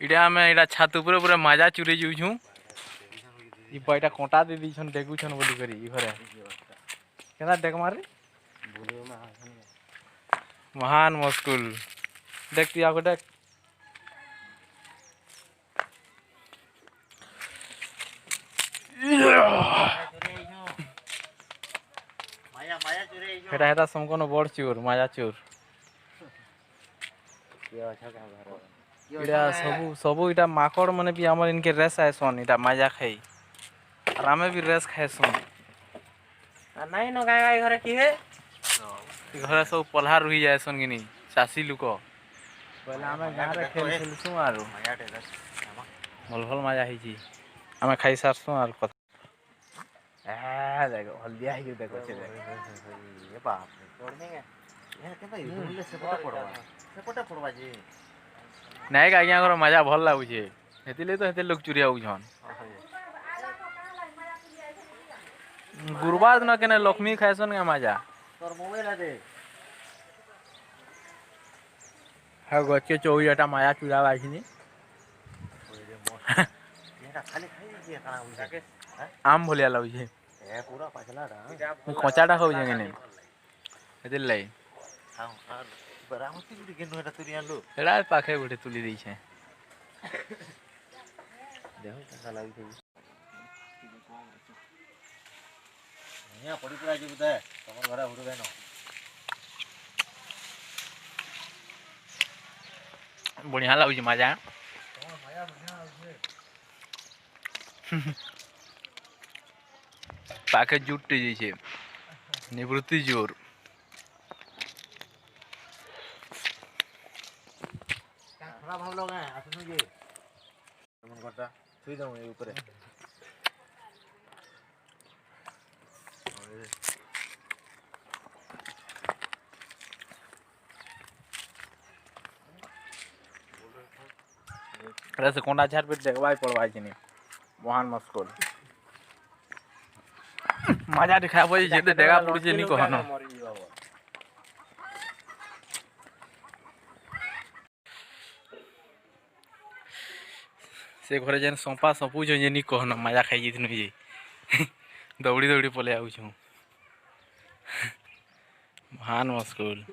इटा आम इटा छात पूरा पूरा मजा चुरे जाऊँ बईटा कंटा दे दीछन डेगुछन बोली करी घरे केना डेक मारे महान मुस्कुल देखती आ गोटे हेटा हेटा समकोन बड़ चोर माया चोर इटा सबू सबू इटा माकड़ माने भी हमर इनके रेस आएसन इटा माजा खाई और आमे भी रेस खाएसन नहीं न गाय गाय घरे की है घरे सब पल्हा रुही जाएसन कि नहीं चासी लुक पहले आमे गाँ रे खेल खेलसु आरो भल भल मजा हिची आमे खाई सारसु आर कथा देखो हल्दिया ही देखो छे ये बाप रे तोड़ देंगे ये केता इधुले सेपटा पड़वा जी नहीं का आज्ञा घर मजा भल लागुचे हेतिले तो हेते लोग चुरी आउछन गुरुवार दिन केने लक्ष्मी खाएसन के मजा तोर मोबाइल दे हा गच्चे चौयाटा माया चुरा बाछिनी ये खाली खाई दिए काना बुझा आम भलिया लाଗୁছে ए पूरा पचला रा कचाटा खाउछे केने हेतिल लाई हां और बरामती गुडी केनो एटा तुरी आनलो एड़ा पाखे गुडी तुली दै छे देखो कैसा लागी थी यहाँ पड़ी पड़ा जी बुदा तमर घरे हुड़ गए न बढ़िया लाଗୁଛି मजा माया बढ़िया लागे पाखे जुटते जैसे निवृत्ति जोर खराब हम लोग हैं असनु जी मन करता छुई दऊं ये ऊपर अरे से कोंडा झाड़ पे देखवाई पड़वाई छनी महान मस्कुल मजा दिखा बोली जेते डेगा पड़ुचे नी कहनो से घरे जेन संपा सपू जे नी कहनो मजा खाई जितनु जे दौड़ी दौड़ी पले आउछु महान मस्कुल